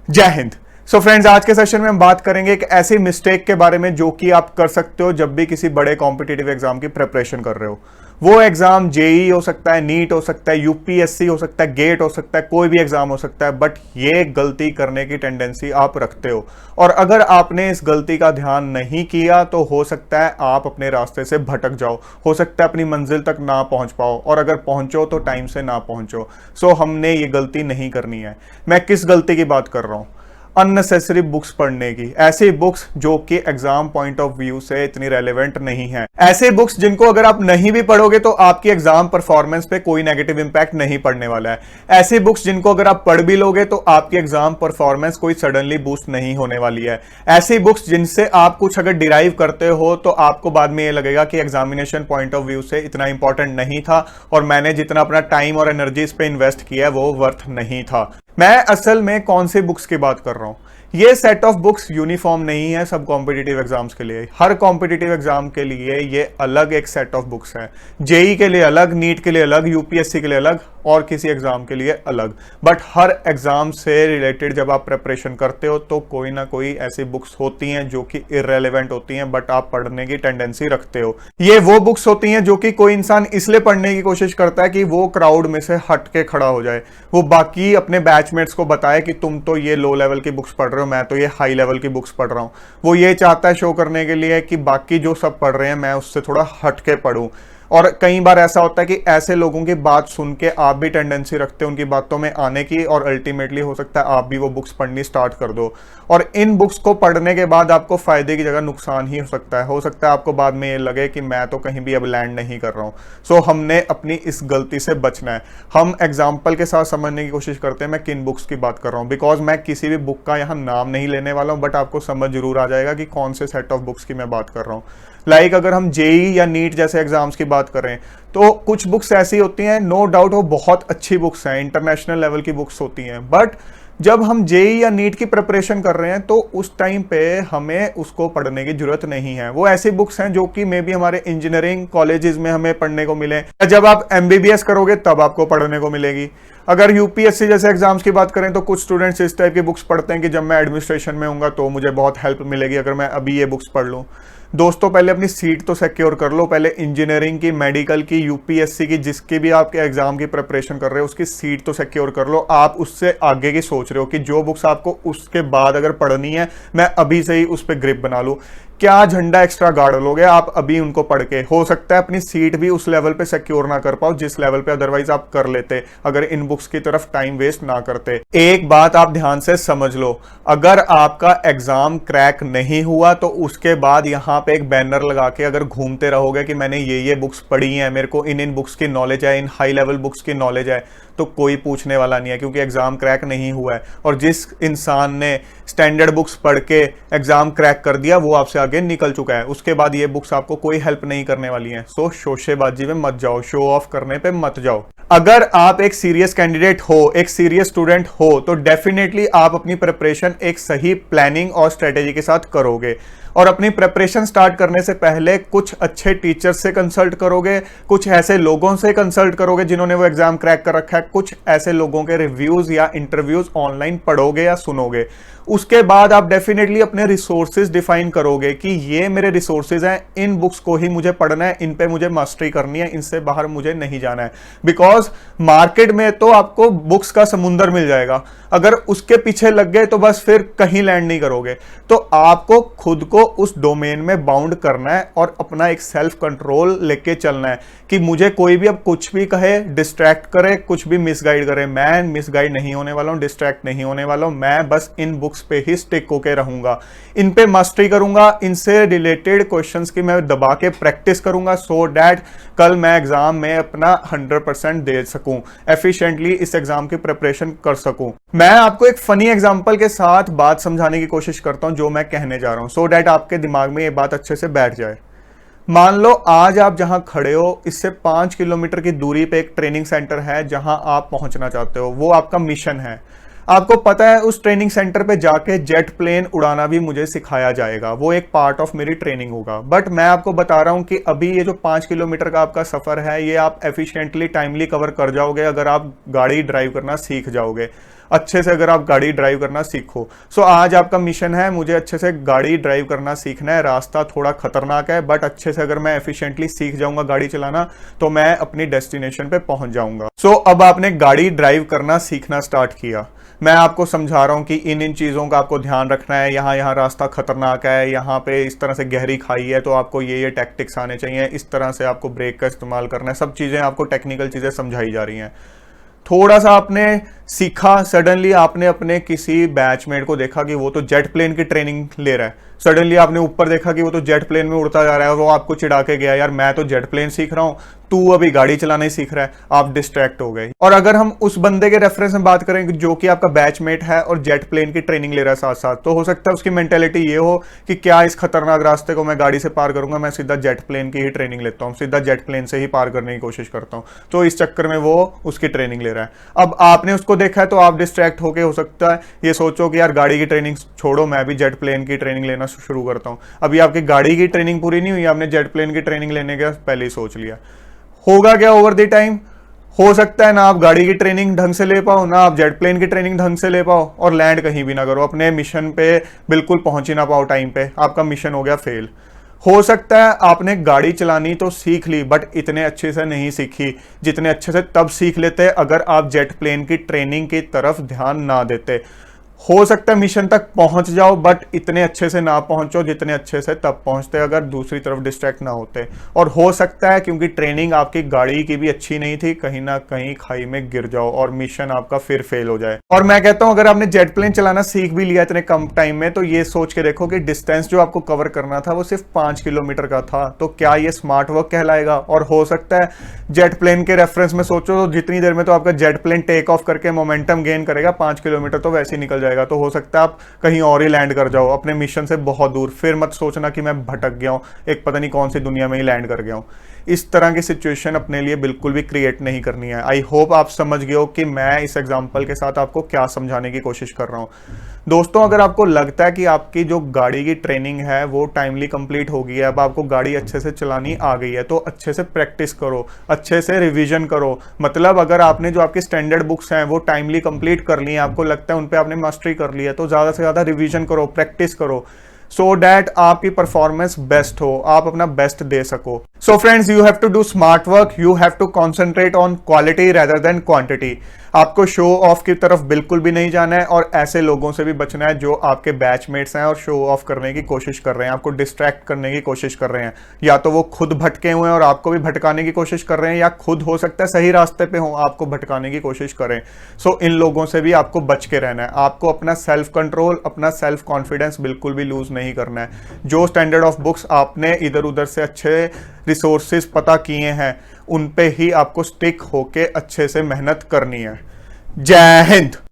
जय Hind. So friends, आज के सेशन में हम बात करेंगे एक ऐसी मिस्टेक के बारे में जो कि आप कर सकते हो जब भी किसी बड़े कॉम्पिटिटिव एग्जाम की प्रिपरेशन कर रहे हो। वो एग्जाम जेई हो सकता है, नीट हो सकता है, यूपीएससी हो सकता है, गेट हो सकता है, कोई भी एग्जाम हो सकता है, बट ये गलती करने की टेंडेंसी आप रखते हो। और अगर आपने इस गलती का ध्यान नहीं किया तो हो सकता है आप अपने रास्ते से भटक जाओ, हो सकता है अपनी मंजिल तक ना पहुंच पाओ, और अगर पहुंचो तो टाइम से ना पहुंचो। सो हमने ये गलती नहीं करनी है। मैं किस गलती की बात कर रहा हूं? अननेसेसरी बुक्स पढ़ने की। ऐसी बुक्स जो कि एग्जाम पॉइंट ऑफ व्यू से इतनी रेलेवेंट नहीं है, ऐसे बुक्स जिनको अगर आप नहीं भी पढ़ोगे तो आपकी एग्जाम परफॉर्मेंस पे कोई नेगेटिव इंपैक्ट नहीं पड़ने वाला है। ऐसी बुक्स जिनको अगर आप पढ़ भी लोगे तो आपकी एग्जाम परफॉर्मेंस कोई सडनली बूस्ट नहीं होने वाली है। ऐसी बुक्स जिनसे आप कुछ अगर डिराइव करते हो तो आपको बाद में ये लगेगा कि एग्जामिनेशन पॉइंट ऑफ व्यू से इतना इंपॉर्टेंट नहीं था और मैंने जितना अपना टाइम और एनर्जी इस पे इन्वेस्ट किया है वो वर्थ नहीं था। मैं असल में कौन सी बुक्स की बात कर रहा हूं? ये सेट ऑफ बुक्स यूनिफॉर्म नहीं है सब कॉम्पिटिटिव एग्जाम्स के लिए। हर कॉम्पिटिटिव एग्जाम के लिए ये अलग एक सेट ऑफ बुक्स है। जेई के लिए अलग, नीट के लिए अलग, यूपीएससी के लिए अलग और किसी एग्जाम के लिए अलग। बट हर एग्जाम से रिलेटेड जब आप प्रिपरेशन करते हो तो कोई ना कोई ऐसी बुक्स होती हैं जो कि इररेलेवेंट होती हैं बट आप पढ़ने की टेंडेंसी रखते हो। ये वो बुक्स होती हैं जो कि कोई इंसान इसलिए पढ़ने की कोशिश करता है कि वो क्राउड में से हट के खड़ा हो जाए, वो बाकी अपने बैचमेट्स को बताए कि तुम तो ये लो लेवल की बुक्स पढ़ रहे हो, मैं तो ये हाई लेवल की बुक्स पढ़ रहा हूं। वो ये चाहता है शो करने के लिए कि बाकी जो सब पढ़ रहे हैं मैं उससे थोड़ा हट के पढ़ूं। और कई बार ऐसा होता है कि ऐसे लोगों की बात सुन के आप भी टेंडेंसी रखते हो उनकी बातों में आने की, और अल्टीमेटली हो सकता है आप भी वो बुक्स पढ़नी स्टार्ट कर दो। और इन बुक्स को पढ़ने के बाद आपको फायदे की जगह नुकसान ही हो सकता है। आपको बाद में ये लगे कि मैं तो कहीं भी अब लैंड नहीं कर रहा हूं। सो हमने अपनी इस गलती से बचना है। हम एग्जाम्पल के साथ समझने की कोशिश करते हैं मैं किन बुक्स की बात कर रहा हूं, बिकॉज मैं किसी भी बुक का यहाँ नाम नहीं लेने वाला हूं, बट आपको समझ जरूर आ जाएगा कि कौन से सेट ऑफ बुक्स की मैं बात कर रहा हूं। लाइक अगर हम जेई या नीट जैसे एग्जाम्स की बात करें तो कुछ बुक्स ऐसी होती हैं, नो डाउट वो बहुत अच्छी बुक्स हैं, इंटरनेशनल लेवल की बुक्स होती हैं, बट जब हम जेई या नीट की प्रिपरेशन कर रहे हैं तो उस टाइम पे हमें उसको पढ़ने की जरूरत नहीं है। वो ऐसी बुक्स हैं जो कि मे बी हमारे इंजीनियरिंग कॉलेजेस में हमें पढ़ने को मिले, जब आप एमबीबीएस करोगे तब आपको पढ़ने को मिलेगी। अगर यूपीएससी जैसे एग्जाम्स की बात करें तो कुछ स्टूडेंट्स इस टाइप की बुक्स पढ़ते हैं कि जब मैं एडमिनिस्ट्रेशन में होऊंगा तो मुझे बहुत हेल्प मिलेगी अगर मैं अभी ये बुक्स पढ़ लूँ। दोस्तों, पहले अपनी सीट तो सिक्योर कर लो। पहले इंजीनियरिंग की, मेडिकल की, यूपीएससी की, जिसकी भी आपके एग्जाम की प्रिपरेशन कर रहे हो उसकी सीट तो सिक्योर कर लो। आप उससे आगे की सोच रहे हो कि जो बुक्स आपको उसके बाद अगर पढ़नी है मैं अभी से ही उस पर ग्रिप बना लूं। क्या झंडा एक्स्ट्रा गाड़ लोगे आप अभी उनको पढ़ के? हो सकता है अपनी सीट भी उस लेवल पे सिक्योर ना कर पाओ जिस लेवल पे अदरवाइज आप कर लेते अगर इन बुक्स की तरफ टाइम वेस्ट ना करते। एक बात आप ध्यान से समझ लो, अगर आपका एग्जाम क्रैक नहीं हुआ तो उसके बाद यहाँ पे एक बैनर लगा के अगर घूमते रहोगे कि मैंने ये बुक्स पढ़ी हैं, मेरे को इन बुक्स की नॉलेज है, इन हाई लेवल बुक्स की नॉलेज है, तो कोई पूछने वाला नहीं है क्योंकि एग्जाम क्रैक नहीं हुआ है। और जिस इंसान ने स्टैंडर्ड बुक्स पढ़ के एग्जाम क्रैक कर दिया वो आपसे आगे निकल चुका है। उसके बाद ये बुक्स आपको कोई हेल्प नहीं करने वाली हैं। सो शोशेबाजी में मत जाओ, शो ऑफ करने पे मत जाओ। अगर आप एक सीरियस कैंडिडेट हो, एक सीरियस स्टूडेंट हो, तो डेफिनेटली आप अपनी प्रिपरेशन एक सही प्लानिंग और स्ट्रेटेजी के साथ करोगे। और अपनी प्रिपरेशन स्टार्ट करने से पहले कुछ अच्छे टीचर्स से कंसल्ट करोगे, कुछ ऐसे लोगों से कंसल्ट करोगे जिन्होंने वो एग्जाम क्रैक कर रखा है, कुछ ऐसे लोगों के रिव्यूज या इंटरव्यूज ऑनलाइन पढ़ोगे या सुनोगे। उसके बाद आप डेफिनेटली अपने रिसोर्सेज डिफाइन करोगे कि ये मेरे रिसोर्सेज हैं, इन बुक्स को ही मुझे पढ़ना है, इन पे मुझे मास्टरी करनी है, इनसे बाहर मुझे नहीं जाना है। बिकॉज मार्केट में तो आपको बुक्स का समुंदर मिल जाएगा, अगर उसके पीछे लग गए तो बस फिर कहीं लैंड नहीं करोगे। तो आपको खुद को उस डोमेन में बाउंड करना है और अपना एक सेल्फ कंट्रोल लेके चलना है कि मुझे कोई भी अब कुछ भी कहे, डिस्ट्रैक्ट करे, कुछ भी मिसगाइड करे, मैं मिसगाइड नहीं होने वाला हूं, डिस्ट्रैक्ट नहीं होने वाला हूं। मैं बस इन बुक्स पे ही स्टिक होके रहूंगा, इन पे मास्टरी करूंगा, इनसे रिलेटेड क्वेश्चंस की मैं दबा के प्रैक्टिस करूंगा सो डैट कल मैं एग्जाम में अपना 100% दे सकूं, एफिशिएंटली इस एग्जाम की प्रिपरेशन कर सकूं। मैं आपको एक फनी एग्जांपल के साथ बात समझाने की कोशिश करता हूं जो मैं कहने जा रहा हूं, सो डैट आपके दिमाग में ये बात अच्छे से बैठ जाए। मान लो आज आप जहां खड़े हो इससे 5 किलोमीटर की दूरी पे एक ट्रेनिंग सेंटर है जहां आप पहुंचना चाहते हो, वो आपका मिशन है। आपको पता है उस ट्रेनिंग सेंटर पे जाके जेट प्लेन उड़ाना भी मुझे सिखाया जाएगा, वो एक पार्ट ऑफ मेरी ट्रेनिंग होगा। बट मैं आपको बता रहा हूं कि अभी ये जो 5 किलोमीटर का आपका सफर है ये आप एफिशिएंटली टाइमली कवर कर जाओगे अगर आप गाड़ी ड्राइव करना सीख जाओगे। अच्छे से अगर आप गाड़ी ड्राइव करना सीखो। सो आज आपका मिशन है, मुझे अच्छे से गाड़ी ड्राइव करना सीखना है। रास्ता थोड़ा खतरनाक है, बट अच्छे से अगर मैं एफिशिएंटली सीख जाऊंगा गाड़ी चलाना तो मैं अपनी डेस्टिनेशन पे पहुंच जाऊंगा। सो अब आपने गाड़ी ड्राइव करना सीखना स्टार्ट किया। मैं आपको समझा रहा हूं कि इन चीज़ों का आपको ध्यान रखना है। यहाँ रास्ता खतरनाक है, यहाँ पे इस तरह से गहरी खाई है, तो आपको ये टैक्टिक्स आने चाहिए, इस तरह से आपको ब्रेक का इस्तेमाल करना है। सब चीज़ें आपको टेक्निकल चीज़ें समझाई जा रही हैं। थोड़ा सा आपने सीखा, सडनली आपने अपने किसी बैचमेट को देखा कि वो तो जेट प्लेन की ट्रेनिंग ले रहा है। सडनली आपने ऊपर देखा कि वो तो जेट प्लेन में उड़ता जा रहा है और वो आपको चिढ़ा के गया, यार मैं तो जेट प्लेन सीख रहा हूँ, तू अभी गाड़ी चलाना ही सीख रहा है। आप डिस्ट्रैक्ट हो गए। और अगर हम उस बंदे के रेफरेंस में बात करें जो कि आपका बैचमेट है और जेट प्लेन की ट्रेनिंग ले रहा है साथ साथ, तो हो सकता है उसकी मेंटेलिटी ये हो कि क्या इस खतरनाक रास्ते को मैं गाड़ी से पार करूंगा, मैं सीधा जेट प्लेन की ही ट्रेनिंग लेता हूँ, सीधा जेट प्लेन से ही पार करने की कोशिश करता हूँ। तो इस चक्कर में वो उसकी ट्रेनिंग ले रहा है। अब आपने उसको देखा है तो आप डिस्ट्रैक्ट होके हो सकता है ये सोचो कि यार गाड़ी की ट्रेनिंग छोड़ो, मैं भी जेट प्लेन की ट्रेनिंग लेना शुरू करता हूँ। अभी आपकी गाड़ी की ट्रेनिंग पूरी नहीं हुई, आपने जेट प्लेन की ट्रेनिंग लेने का पहले ही सोच लिया। होगा क्या ओवर द टाइम? हो सकता है ना आप गाड़ी की ट्रेनिंग ढंग से ले पाओ, ना आप जेट प्लेन की ट्रेनिंग ढंग से ले पाओ, और लैंड कहीं भी ना करो, अपने मिशन पे बिल्कुल पहुंच ही ना पाओ टाइम पे। आपका मिशन हो गया फेल। हो सकता है आपने गाड़ी चलानी तो सीख ली, बट इतने अच्छे से नहीं सीखी जितने अच्छे से तब सीख लेते अगर आप जेट प्लेन की ट्रेनिंग की तरफ ध्यान ना देते। हो सकता है मिशन तक पहुंच जाओ, बट इतने अच्छे से ना पहुंचो जितने अच्छे से तब पहुंचते अगर दूसरी तरफ डिस्ट्रैक्ट ना होते। और हो सकता है क्योंकि ट्रेनिंग आपकी गाड़ी की भी अच्छी नहीं थी, कहीं ना कहीं खाई में गिर जाओ और मिशन आपका फिर फेल हो जाए। और मैं कहता हूं अगर आपने जेट प्लेन चलाना सीख भी लिया इतने कम टाइम में, तो ये सोच के देखो कि डिस्टेंस जो आपको कवर करना था वो सिर्फ 5 किलोमीटर का था, तो क्या ये स्मार्ट वर्क कहलाएगा? और हो सकता है जेट प्लेन के रेफरेंस में सोचो तो जितनी देर में तो आपका जेट प्लेन टेक ऑफ करके मोमेंटम गेन करेगा, 5 किलोमीटर तो वैसे ही निकल जाएगा। तो हो सकता है आप कहीं और ही लैंड कर जाओ अपने मिशन से बहुत दूर। फिर मत सोचना कि मैं भटक गया हूं, एक पता नहीं कौन सी दुनिया में ही लैंड कर गया हूं। इस तरह की सिचुएशन अपने लिए बिल्कुल भी क्रिएट नहीं करनी है। आई होप आप समझ गए हो कि मैं इस एग्जांपल के साथ आपको क्या समझाने की कोशिश कर रहा हूं। दोस्तों, अगर आपको लगता है कि आपकी जो गाड़ी की ट्रेनिंग है वो टाइमली कंप्लीट हो गई है, अब आपको गाड़ी अच्छे से चलानी आ गई है, तो अच्छे से प्रैक्टिस करो, अच्छे से रिवीजन करो। मतलब अगर आपने जो आपकी स्टैंडर्ड बुक्स हैं वो टाइमली कंप्लीट कर ली है, आपको लगता है उन पे आपने मास्टरी कर ली है, तो ज़्यादा से ज़्यादा रिवीजन करो, प्रैक्टिस करो, सो डैट आपकी परफॉर्मेंस बेस्ट हो, आप अपना बेस्ट दे सको। So friends, you have to do smart work, you have to concentrate on quality rather than quantity. आपको शो ऑफ की तरफ बिल्कुल भी नहीं जाना है और ऐसे लोगों से भी बचना है जो आपके बैचमेट्स हैं और शो ऑफ करने की कोशिश कर रहे हैं, आपको डिस्ट्रैक्ट करने की कोशिश कर रहे हैं। या तो वो खुद भटके हुए हैं और आपको भी भटकाने की कोशिश कर रहे हैं, या खुद हो सकता है सही रास्ते पे हो, आपको भटकाने की कोशिश करें। सो इन लोगों से भी आपको बच के रहना है। आपको अपना सेल्फ कंट्रोल, अपना सेल्फ कॉन्फिडेंस बिल्कुल भी लूज नहीं करना है। जो स्टैंडर्ड ऑफ बुक्स आपने इधर उधर से अच्छे रिसोर्सेज पता किए हैं उन पे ही आपको स्टिक होके अच्छे से मेहनत करनी है। जय हिंद।